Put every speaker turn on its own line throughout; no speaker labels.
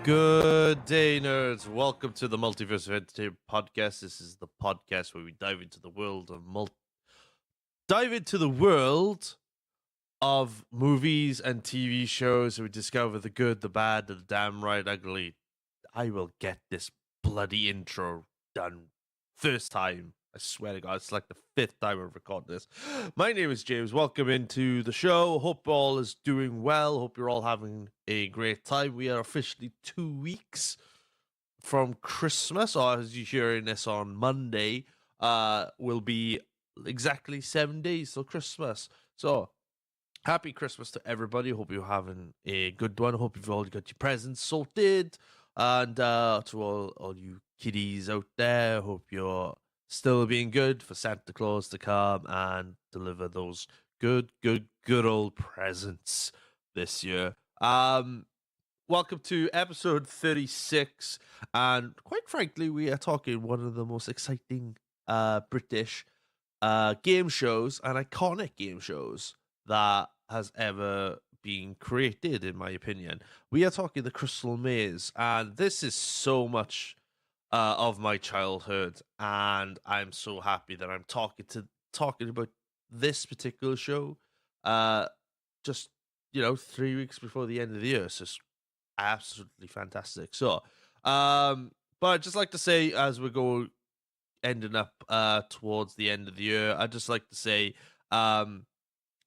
Good day, nerds. Welcome to the Multiverse of Entertainment podcast. This is the podcast where we dive into the world of movies and TV shows. We discover the good, the bad, the damn right ugly. I will get this bloody intro done first time. I swear to God, it's like the fifth time I've recorded this. My name is James. Welcome into the show. Hope all is doing well. Hope you're all having a great time. We are officially 2 weeks from Christmas, or as you're hearing this on Monday, will be exactly 7 days till Christmas. So, happy Christmas to everybody. Hope you're having a good one. Hope you've all got your presents sorted. And to all you kiddies out there, hope you're still being good for Santa Claus to come and deliver those good old presents this year. Welcome to episode 36, and quite frankly, we are talking one of the most exciting British game shows and iconic game shows that has ever been created, in my opinion. We are talking the Crystal Maze, and this is so much of my childhood, and I'm so happy that I'm talking about this particular show just 3 weeks before the end of the year. So it's absolutely fantastic. So but I'd just like to say, as we go ending up towards the end of the year, I'd just like to say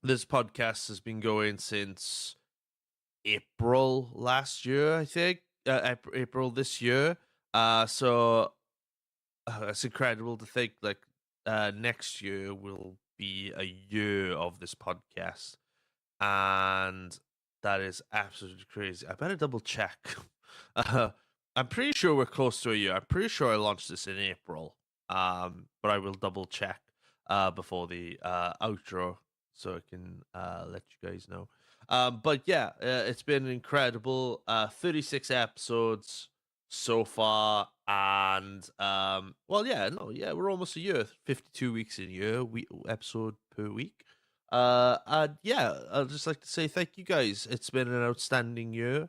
this podcast has been going since April last year, I think. April this year. So it's incredible to think next year will be a year of this podcast, and that is absolutely crazy. I better double check. I'm pretty sure we're close to a year. I'm pretty sure I launched this in April. But I will double check before the outro so I can let you guys know. But yeah, it's been incredible. 36 episodes so far, and we're almost a year. 52 weeks in a year, episode per week. And yeah, I'd just like to say thank you guys. It's been an outstanding year.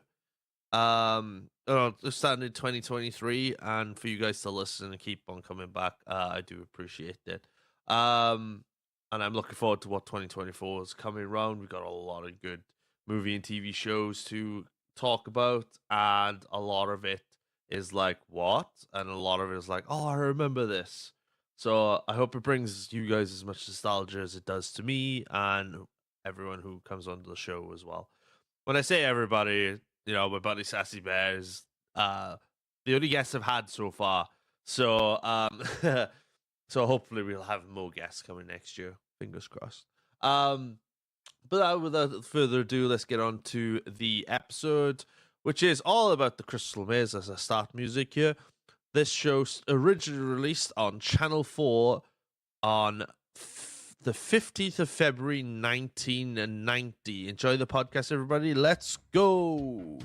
Outstanding 2023, and for you guys to listen and keep on coming back, I do appreciate it. And I'm looking forward to what 2024 is coming around. We've got a lot of good movie and TV shows to talk about, and a lot of it is like, what? And a lot of it is like, oh, I remember this. So I hope it brings you guys as much nostalgia as it does to me and everyone who comes onto the show as well. When I say everybody, my buddy Sassy Bear is the only guest I've had so far. So so hopefully we'll have more guests coming next year. Fingers crossed. But without further ado, let's get on to the episode, which is all about the Crystal Maze as a start music here. This show originally released on Channel 4 on the 15th of February, 1990. Enjoy the podcast, everybody. Let's go.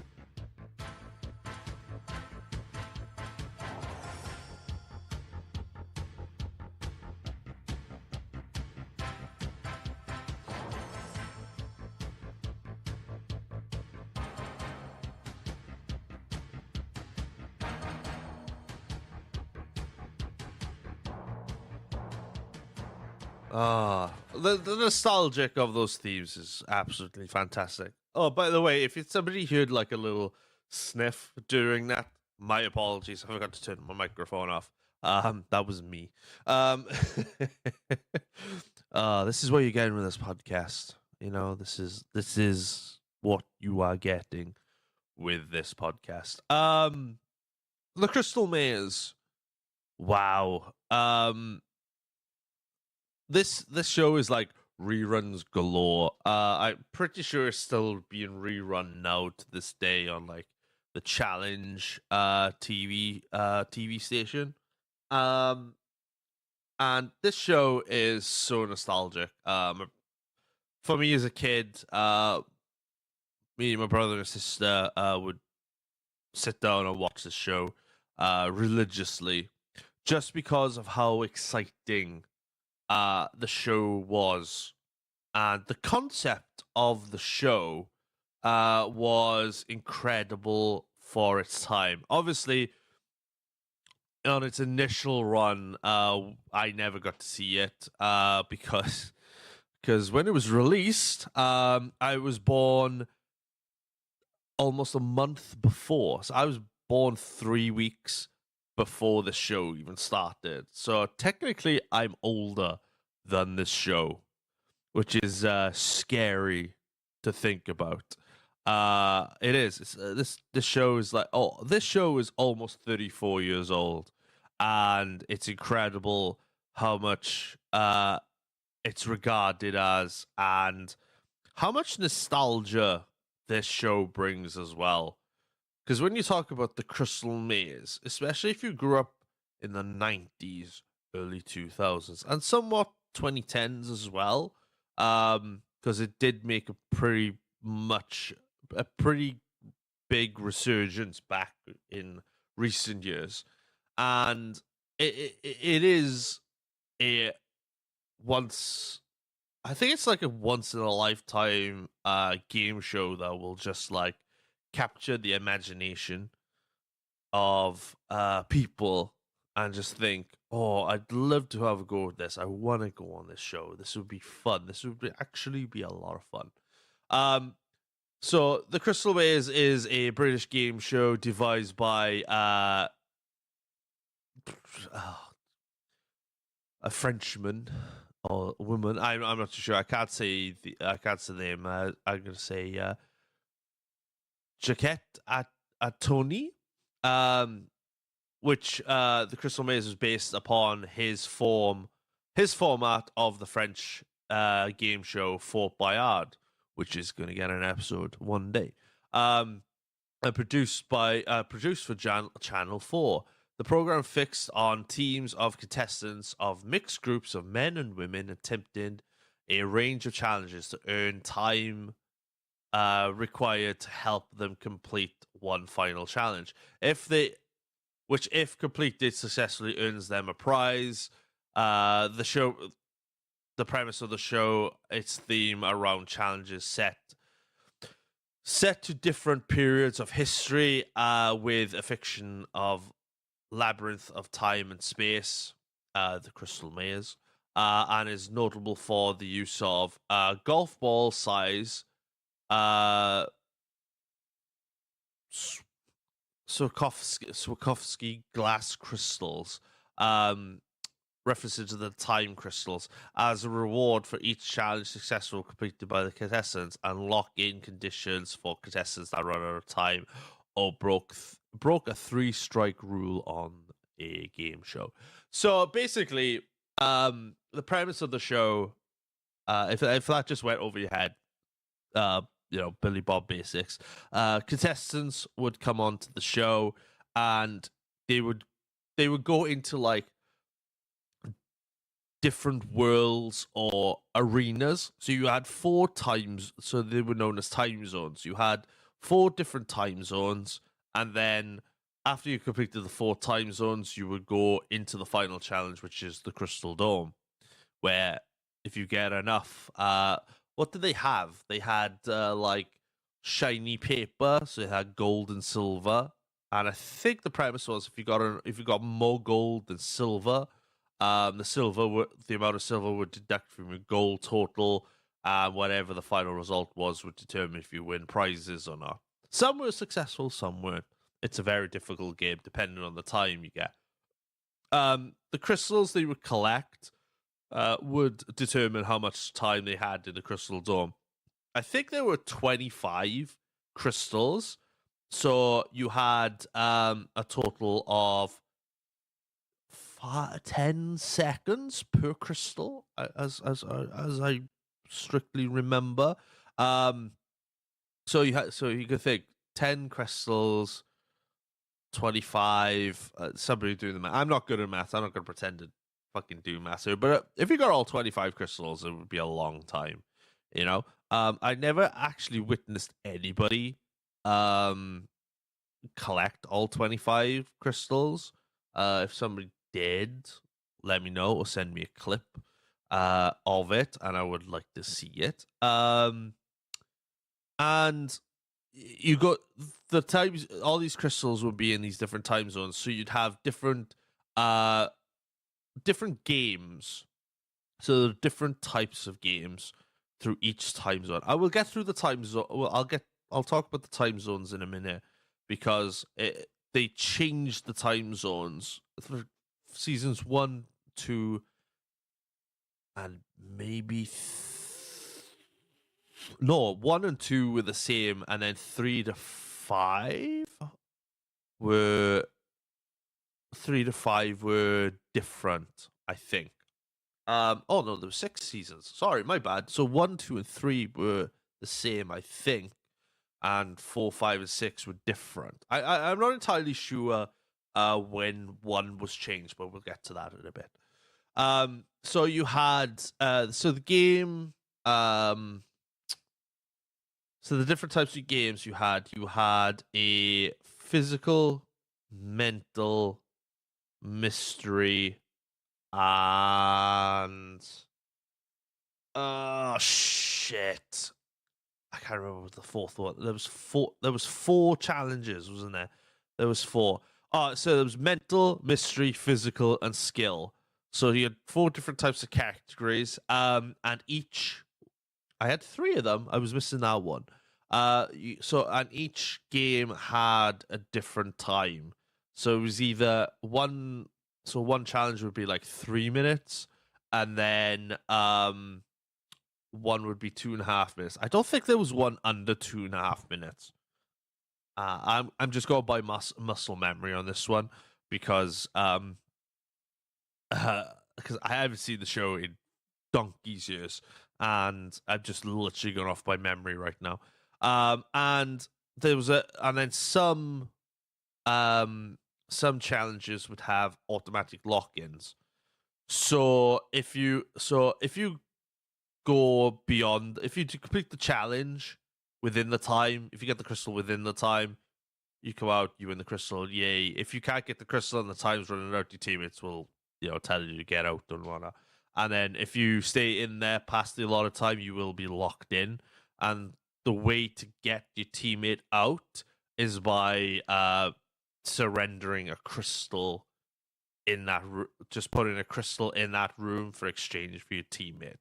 The nostalgic of those themes is absolutely fantastic. Oh, by the way, if somebody heard like a little sniff during that, my apologies. I forgot to turn my microphone off. That was me. This is what you're getting with this podcast. This is what you are getting with this podcast. The Crystal Maze. Wow. This show is like reruns galore. I'm pretty sure it's still being rerun now to this day on like the Challenge TV station. And this show is so nostalgic. For me as a kid, me and my brother and sister would sit down and watch this show religiously, just because of how exciting the show was, and the concept of the show was incredible for its time. Obviously, on its initial run, I never got to see it because when it was released, I was born almost a month before. So I was born 3 weeks before the show even started. So technically, I'm older than this show, which is scary to think about. It is. This show is this show is almost 34 years old, and it's incredible how much it's regarded as, and how much nostalgia this show brings as well. Because when you talk about the Crystal Maze, especially if you grew up in the 90s, early 2000s, and somewhat 2010s as well, because it did make a pretty big resurgence back in recent years, and it is a once I think it's like a once in a lifetime game show that will just like capture the imagination of people and just think, oh, I'd love to have a go at this. I want to go on this show. This would be fun. This would actually be a lot of fun. So the Crystal Maze is a British game show devised by a Frenchman or a woman. I'm not too sure. I can't say the name. I'm gonna say Jaquette Atoni, which the Crystal Maze was based upon his format of the French game show Fort Boyard, which is going to get an episode one day. Produced for Channel 4. The program fixed on teams of contestants of mixed groups of men and women attempting a range of challenges to earn time required to help them complete one final challenge. If completed successfully, earns them a prize. The premise of the show, its theme around challenges set to different periods of history, with a fiction of labyrinth of time and space, the Crystal Maze, and is notable for the use of golf ball size Swarovski glass crystals, references to the time crystals, as a reward for each challenge successful completed by the contestants, and lock-in conditions for contestants that run out of time or broke a 3-strike rule on a game show. So basically, the premise of the show, if that just went over your head, Billy Bob basics. Contestants would come onto the show, and they would go into like different worlds or arenas. So you had 4 times, so they were known as time zones. You had 4 different time zones, and then after you completed the 4 time zones, you would go into the final challenge, which is the Crystal Dome, where if you get enough, what did they have? They had like shiny paper, so they had gold and silver, and I think the premise was if you got more gold than silver, the amount of silver would deduct from your gold total, and whatever the final result was would determine if you win prizes or not. Some were successful, some weren't. It's a very difficult game depending on the time you get. The crystals they would collect would determine how much time they had in the Crystal Dome. I think there were 25 crystals, so you had a total of 10 seconds per crystal, as I strictly remember. So you could think 10 crystals, 25. Somebody doing the math. I'm not good at math. I'm not going to pretend to fucking do math here. But if you got all 25 crystals, it would be a long time. I never actually witnessed anybody collect all 25 crystals. If somebody did, let me know or send me a clip of it, and I would like to see it. And you got the times. All these crystals would be in these different time zones, so you'd have different games. So there are different types of games through each time zone. I will get through the time zone. Well, I'll talk about the time zones in a minute because they changed the time zones for seasons 1, 2, and maybe no, 1 and 2 were the same, and then 3 to 5 were 3 to 5 were different, I think. Oh no, there were 6 seasons. Sorry, my bad. So 1, 2, and 3 were the same, I think, and 4, 5, and 6 were different. I'm not entirely sure when 1 was changed, but we'll get to that in a bit. So you had so the game so the different types of games you had a physical, mental, mystery, and oh shit, I can't remember what the fourth one. There was four challenges, wasn't there? There was 4. So there was mental, mystery, physical, and skill. So you had 4 different types of categories. And each I had 3 of them. I was missing that one. And each game had a different time. So it was either one. So one challenge would be like 3 minutes, and then one would be 2.5 minutes. I don't think there was one under 2.5 minutes. I'm just going by muscle memory on this one because I haven't seen the show in donkey's years, and I'm just literally going off by memory right now. And there was some challenges would have automatic lock-ins. So if you go beyond, if you complete the challenge within the time, if you get the crystal within the time, you come out, you win the crystal, yay. If you can't get the crystal and the time's running out, your teammates will, tell you to get out and whatnot. And then if you stay in there past the allotted time, you will be locked in. And the way to get your teammate out is by surrendering a crystal in that just putting a crystal in that room for exchange for your teammate.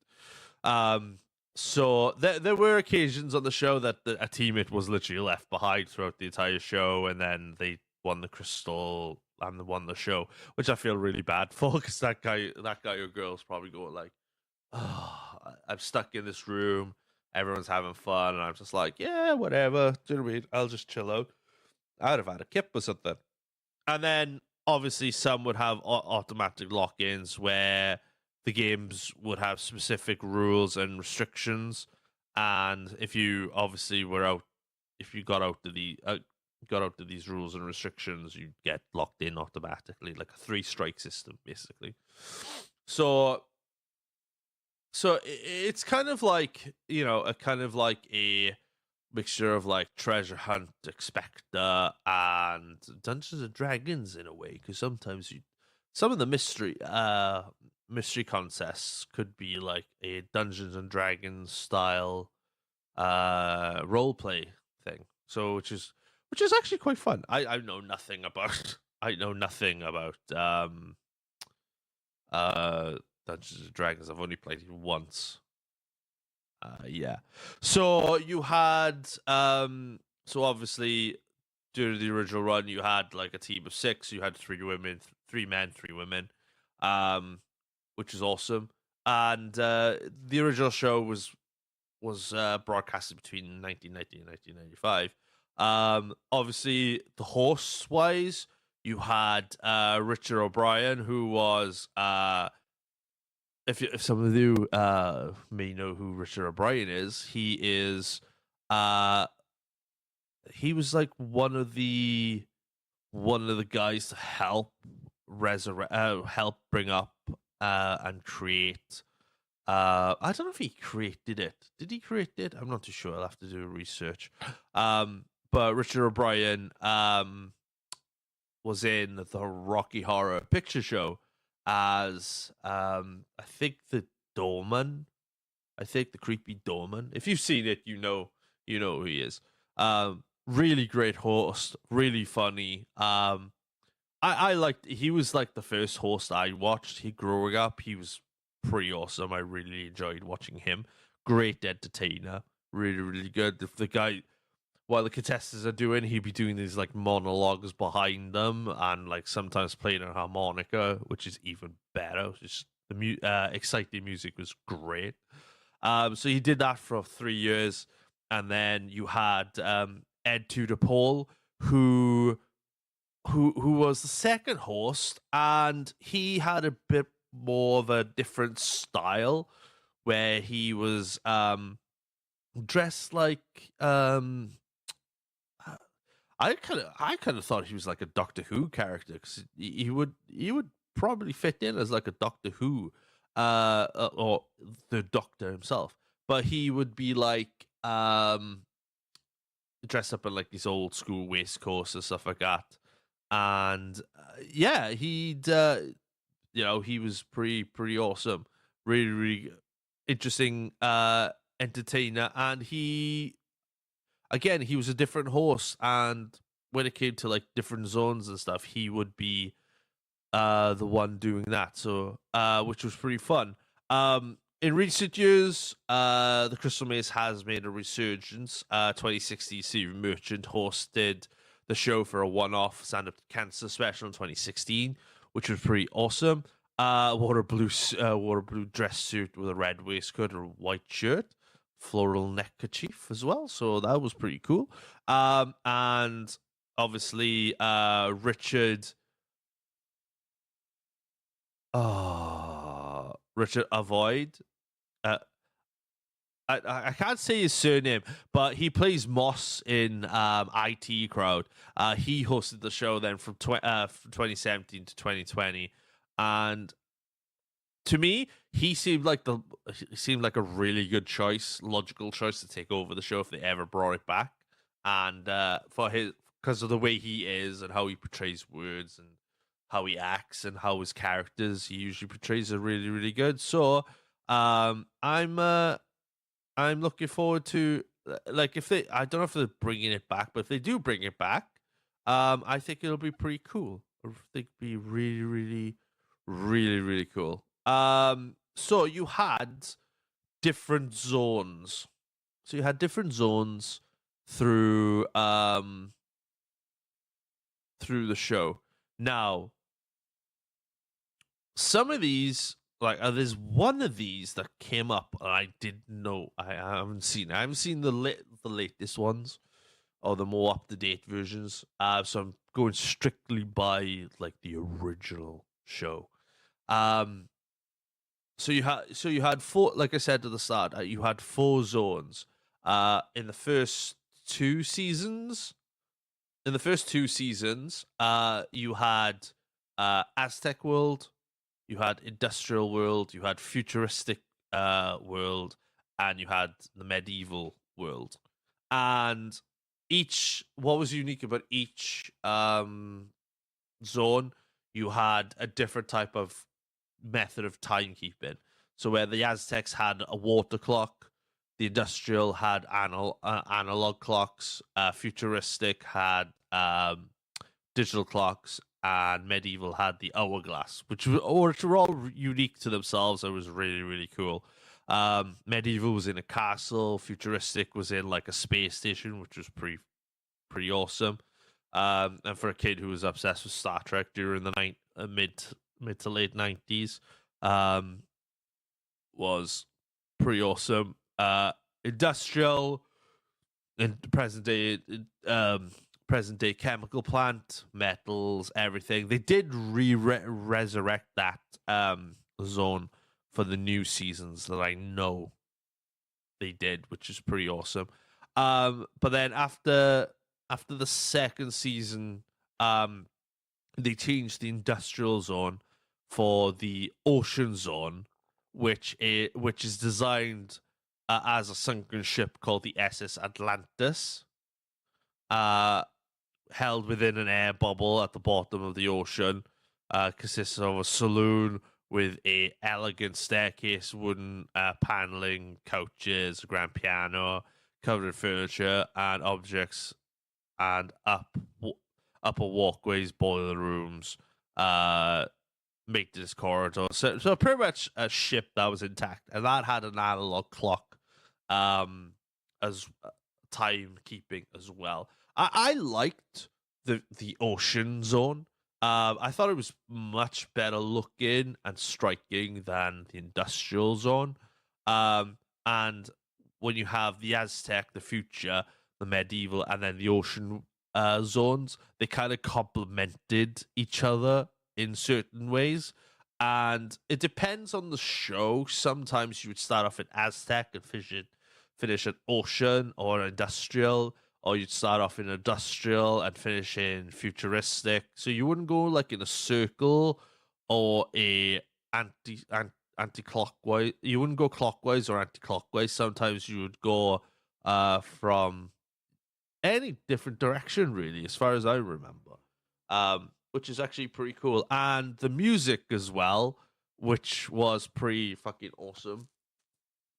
So there were occasions on the show that a teammate was literally left behind throughout the entire show, and then they won the crystal and won the show, which I feel really bad for, because that guy or girl's probably going like, "Oh, I'm stuck in this room. Everyone's having fun, and I'm just like, yeah, whatever. Do you know what I mean? I'll just chill out. I'd have had a kip or something." And then obviously some would have automatic lock-ins where the games would have specific rules and restrictions, and if you obviously if you got out to these rules and restrictions, you get locked in automatically, like a 3-strike system, basically. So it's kind of like a mixture of like Treasure Hunt, Expector, and Dungeons and Dragons in a way, because sometimes some of the mystery contests could be like a Dungeons and Dragons style role play thing. So which is actually quite fun. I know nothing about Dungeons and Dragons. I've only played it once. Yeah. So you had so obviously during the original run you had like a team of 6. You had 3 women, 3 men, 3 women, which is awesome. And the original show was broadcasted between 1990 and 1995. Obviously the hosts wise, you had Richard O'Brien, who was if some of you may know who Richard O'Brien is, he was like one of the guys to help help bring up and create. I don't know if he created it. Did he create it? I'm not too sure. I'll have to do research. But Richard O'Brien was in the Rocky Horror Picture Show as I think the doorman. I think the creepy doorman. If you've seen it, you know who he is. Really great host, really funny. I liked. He was like the first host I watched. He growing up, he was pretty awesome. I really enjoyed watching him. Great entertainer, really really good. The guy, while the contestants are doing, he'd be doing these like monologues behind them, and like sometimes playing a harmonica, which is even better. Just the exciting music was great. So he did that for 3 years, and then you had Ed Tudor Paul, who was the second host, and he had a bit more of a different style, where he was dressed like I kind of thought he was like a Doctor Who character, because he would probably fit in as like a Doctor Who, or the Doctor himself, but he would be like dressed up in like these old school waistcoats and stuff like that, and yeah, he was pretty awesome, really really interesting entertainer, and he was a different horse, and when it came to like different zones and stuff, he would be the one doing that. So which was pretty fun. In recent years, the Crystal Maze has made a resurgence. 2016, Steve Merchant hosted the show for a one-off stand-up cancer special in 2016, which was pretty awesome. Wore a blue dress suit with a red waistcoat and a white shirt, floral neckerchief as well. So that was pretty cool. And obviously, Richard Avoid. Uh, I can't say his surname, but he plays Moss in IT Crowd. He hosted the show then from 2017 to 2020, and to me, he seemed like a really good choice, logical choice to take over the show if they ever brought it back. And for his because of the way he is and how he portrays words and how he acts and how his characters he usually portrays are really really good. So I'm looking forward to like if they I don't know if they're bringing it back, but if they do bring it back, I think it'll be pretty cool. I think it'll be really really really really cool. So you had different zones. So you had different zones through through the show. Now, some of these there's one of these that came up and I didn't know. I haven't seen. I haven't seen the latest ones or the more up to date versions. So I'm going strictly by like the original show. Um, so you had four, like I said at the start, you had four zones. In the first two seasons. In the first two seasons, you had Aztec world, you had industrial world, you had futuristic world, and you had the medieval world. And what was unique about each zone, you had a different type of method of timekeeping. So where the Aztecs had a water clock, the industrial had analog clocks, futuristic had digital clocks, and medieval had the hourglass, which were all unique to themselves. It was really really cool. Medieval was in a castle, futuristic was in like a space station, which was pretty awesome. And for a kid who was obsessed with Star Trek during the mid to late 90s, was pretty awesome. Industrial in present day chemical plant, metals, everything. They did resurrect that zone for the new seasons that I know they did, which is pretty awesome. But then after the second season, they changed the industrial zone for the ocean zone, which is designed as a sunken ship called the SS Atlantis, held within an air bubble at the bottom of the ocean. Consists of a saloon with a elegant staircase, wooden paneling, couches, a grand piano. covered in furniture and objects, and upper walkways, boiler rooms, maintenance corridors. So pretty much a ship that was intact, and that had an analog clock, as timekeeping as well. I liked the ocean zone. I thought it was much better looking and striking than the industrial zone. And when you have the Aztec, the future, the medieval, and then the ocean zones, they kind of complemented each other in certain ways. And it depends on the show. Sometimes you would start off in Aztec and finish at ocean or industrial, or you'd start off in industrial and finish in futuristic. So you wouldn't go like in a circle or a anti-clockwise. You wouldn't go clockwise or anti-clockwise. Sometimes you would go from any different direction, really, as far as I remember. Which is actually pretty cool. And the music as well, which was pretty fucking awesome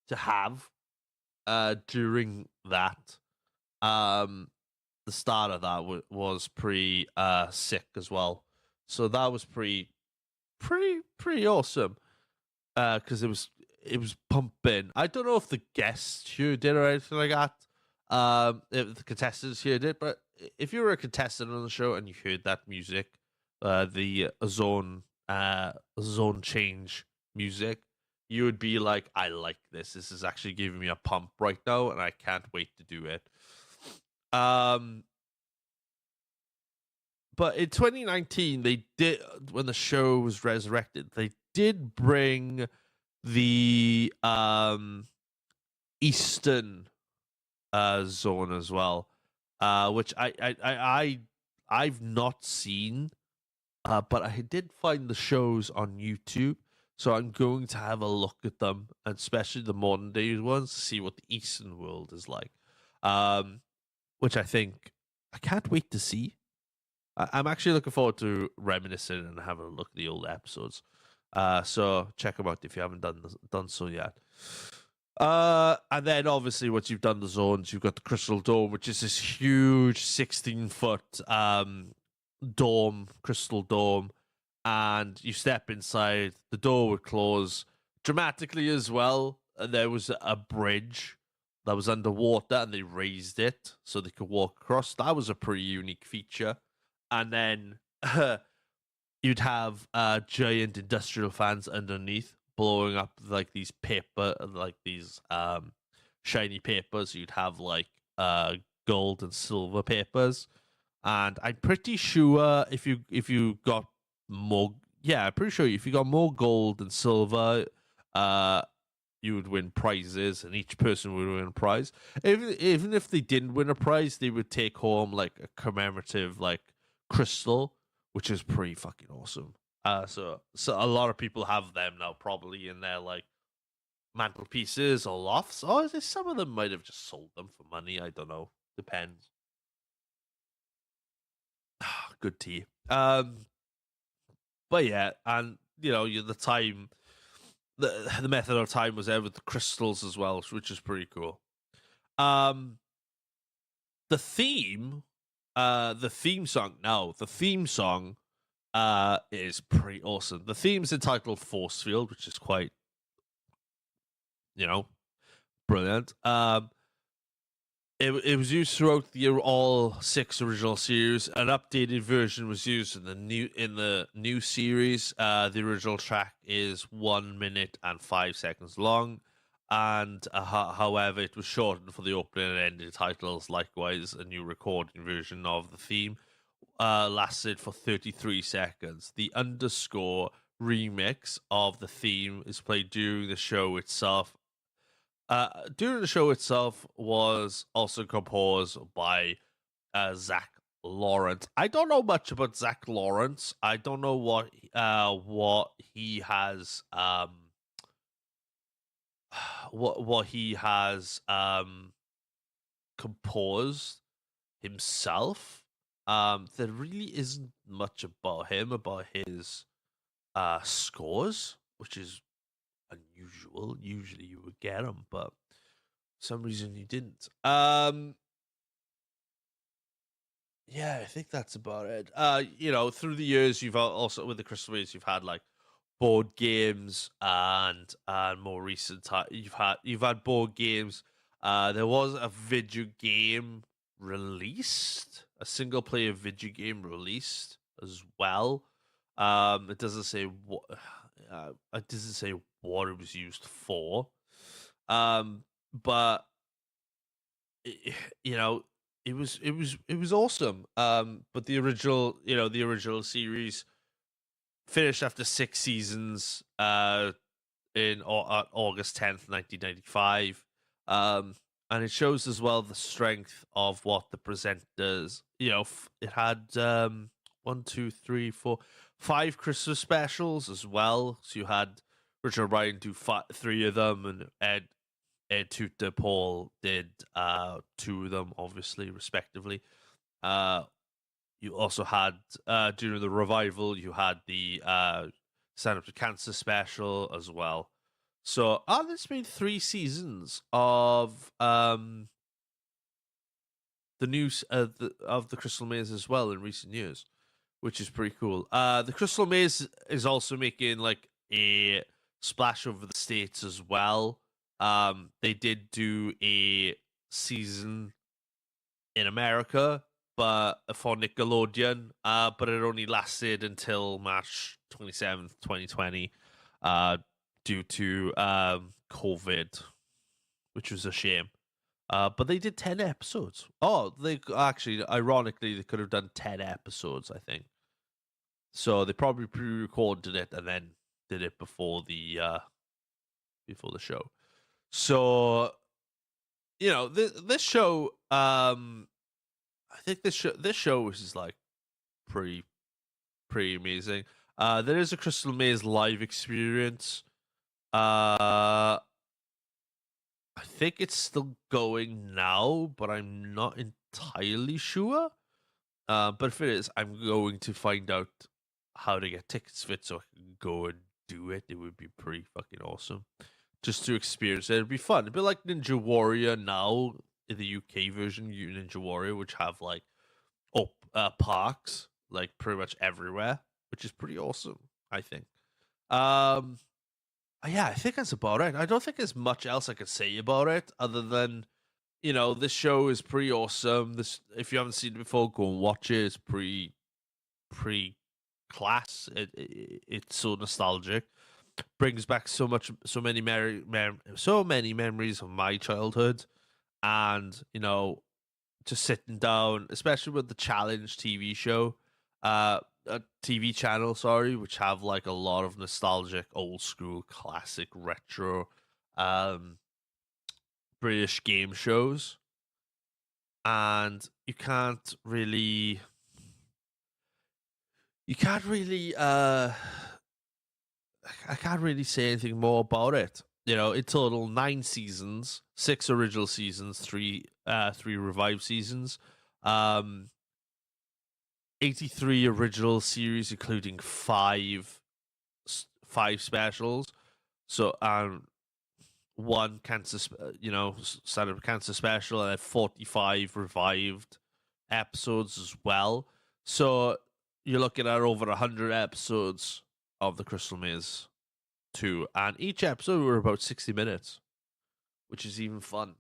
to have during that. The start of that was pretty sick as well. So that was pretty awesome. Because it was pumping. I don't know if the guests here did or anything like that. If the contestants here did, but if you were a contestant on the show and you heard that music, the zone change music, you would be like, I like this. This is actually giving me a pump right now, and I can't wait to do it. But in 2019, they did, when the show was resurrected, they did bring the Eastern zone as well, which I've not seen, but I did find the shows on YouTube. So I'm going to have a look at them, and especially the modern day ones, to see what the Eastern world is like. Which I can't wait to see. I'm actually looking forward to reminiscing and having a look at the old episodes. So check them out if you haven't done so yet. And then obviously once you've done the zones, you've got the Crystal Dome, which is this huge 16-foot crystal dome, and you step inside, the door would close dramatically as well. And there was a bridge that was underwater, and they raised it so they could walk across. That was a pretty unique feature. And then you'd have giant industrial fans underneath blowing up like these shiny papers. You'd have like gold and silver papers. And I'm pretty sure if you got more, I'm pretty sure if you got more gold and silver, you would win prizes, and each person would win a prize. Even if they didn't win a prize, they would take home like a commemorative like crystal, which is pretty fucking awesome. So a lot of people have them now, probably in their like mantelpieces or lofts. Or some of them might have just sold them for money. I don't know. Depends. Good tea. But yeah, and the time, the method of time was there with the crystals as well, which is pretty cool. The theme song is pretty awesome. The theme's entitled Force Field, which is quite, brilliant. It was used throughout all 6 original series. An updated version was used in the new series. The original track is 1 minute and 5 seconds long, and however, it was shortened for the opening and ending titles. Likewise, a new recording version of the theme lasted for 33 seconds. The underscore remix of the theme is played during the show itself. During the show itself was also composed by Zach Lawrence. I don't know much about Zach Lawrence. I don't know what he has what he has composed himself. There really isn't much about him, about his scores, which is unusual. Usually you would get them, but some reason you didn't. Yeah, I think that's about it. Through the years, you've also with the Crystal Maze, you've had like board games and more recent time you've had board games. There was a video game released, a single player video game released as well. It doesn't say what it doesn't say what it was used for. But it, you know, it was awesome. But the original series finished after 6 seasons. In August 10th, 1995. And it shows as well the strength of what the presenters. It had one, two, three, four, five Christmas specials as well. So you had Richard Ryan do three of them, and Ed Tutor Paul did two of them, obviously, respectively. You also had during the revival, you had the Stand Up to Cancer special as well. So there's been 3 seasons of the news of the Crystal Maze as well in recent years, which is pretty cool. The Crystal Maze is also making like a splash over the States as well. They did do a season in America, but for Nickelodeon, but it only lasted until March 27th, 2020, due to COVID, which was a shame. But they did 10 episodes. Oh, they actually, ironically, they could have done 10 episodes, I think. So they probably pre-recorded it and then did it before the show. So, this show, I think this show is like pretty amazing. There is a Crystal Maze live experience. I think it's still going now, but I'm not entirely sure. But if it is, I'm going to find out how to get tickets for it so I can go and do it. It would be pretty fucking awesome. Just to experience it. It'd be fun. It'd be like Ninja Warrior now in the UK version, Ninja Warrior, which have like parks like pretty much everywhere, which is pretty awesome, I think. Yeah, I think that's about it. I don't think there's much else I could say about it other than, this show is pretty awesome. This, if you haven't seen it before, go and watch it. It's pretty class. It's so nostalgic. Brings back so many memories of my childhood, and just sitting down, especially with the Challenge TV show, a TV channel, sorry, which have like a lot of nostalgic, old school, classic, retro, British game shows, and you can't really, I can't really say anything more about it. In total, 9 seasons, 6 original seasons, three revived seasons, 83 original series, including five specials. So, one cancer, stand-up cancer special, and 45 revived episodes as well. So you're looking at over 100 episodes of the Crystal Maze 2, and each episode were about 60 minutes, which is even fun.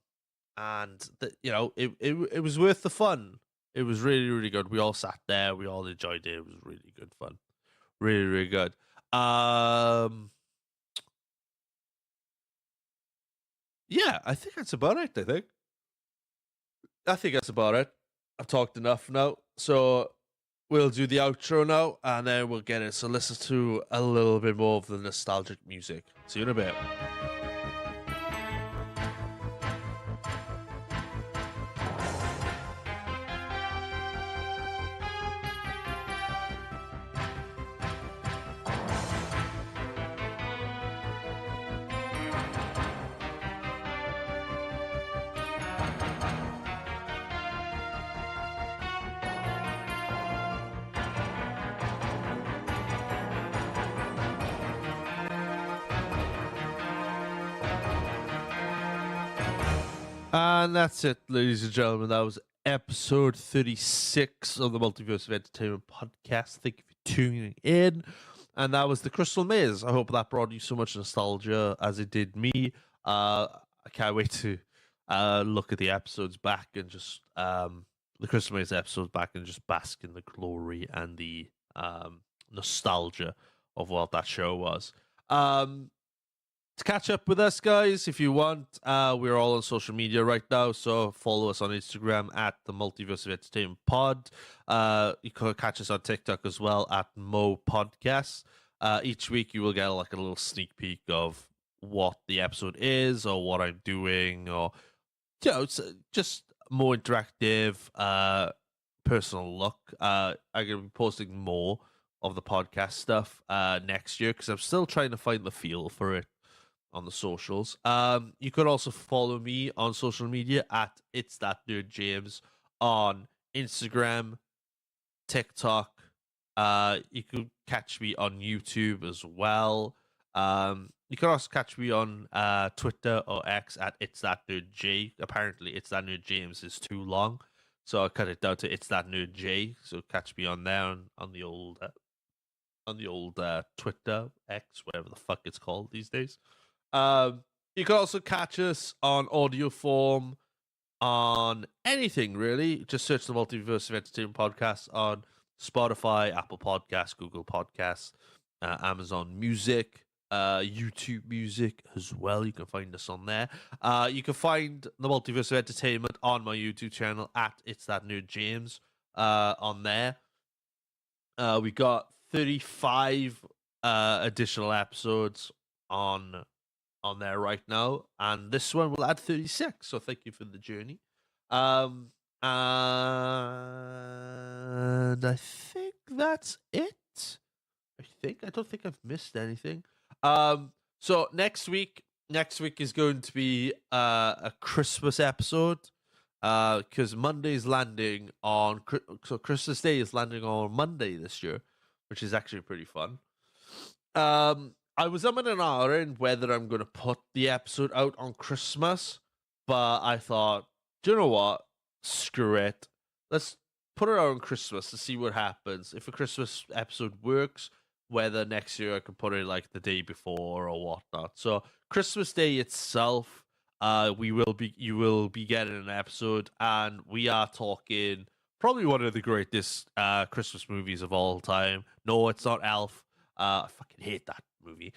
And it was worth the fun. It was really, really good. We all sat there, we all enjoyed it. It was really good fun, really, really good. Yeah, I think that's about it. I think that's about it. I've talked enough now, so we'll do the outro now, and then we'll get it. So listen to a little bit more of the nostalgic music. See you in a bit. And that's it, ladies and gentlemen. That was episode 36 of the Multiverse of Entertainment podcast. Thank you for tuning in. And that was the Crystal Maze. I hope that brought you so much nostalgia as it did me. I can't wait to look at the episodes back and just the Crystal Maze episodes back and just bask in the glory and the nostalgia of what that show was. To catch up with us, guys, if you want, we're all on social media right now. So follow us on Instagram at the Multiverse of Entertainment Pod. You can catch us on TikTok as well at Mo Podcasts. Each week you will get like a little sneak peek of what the episode is or what I'm doing, or it's just more interactive, personal look. I'm gonna be posting more of the podcast stuff next year because I'm still trying to find the feel for it on the socials. You could also follow me on social media at ItzThatNerdJames on Instagram, TikTok. You could catch me on YouTube as well. You can also catch me on Twitter or X at ItzThatNerdJ. Apparently, ItzThatNerdJames is too long, so I cut it down to ItzThatNerdJ. So catch me on there on the old Twitter, X, whatever the fuck it's called these days. You can also catch us on audio form on anything, really. Just search the Multiverse of Entertainment podcast on Spotify, Apple Podcasts, Google Podcasts, Amazon Music, YouTube Music as well. You can find us on there. You can find the Multiverse of Entertainment on my YouTube channel at ItzThatNerdJames on there. We got 35 additional episodes on there right now, and this one will add 36. So thank you for the journey. And I think that's it. I don't think I've missed anything. So next week is going to be a Christmas episode. Because Monday's landing on so Christmas Day is landing on Monday this year, which is actually pretty fun. I was umming and ahhing whether I'm going to put the episode out on Christmas, but I thought, do you know what? Screw it. Let's put it out on Christmas to see what happens. If a Christmas episode works, whether next year I can put it like the day before or whatnot. So Christmas Day itself, you will be getting an episode, and we are talking probably one of the greatest Christmas movies of all time. No, it's not Elf. I fucking hate that movie.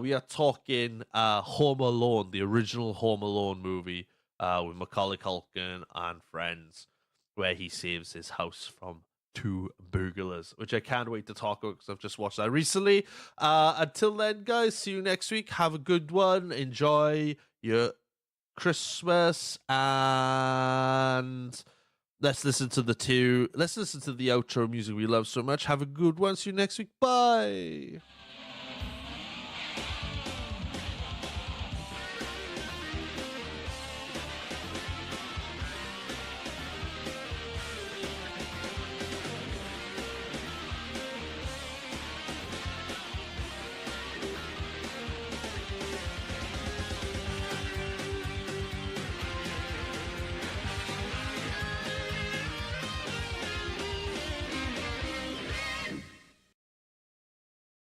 We are talking Home Alone, the original Home Alone movie with Macaulay Culkin and friends, where he saves his house from 2 burglars, which I can't wait to talk about because I've just watched that recently. Until then, guys, see you next week. Have a good one. Enjoy your Christmas, and let's listen to the outro music we love so much. Have a good one. See you next week. Bye.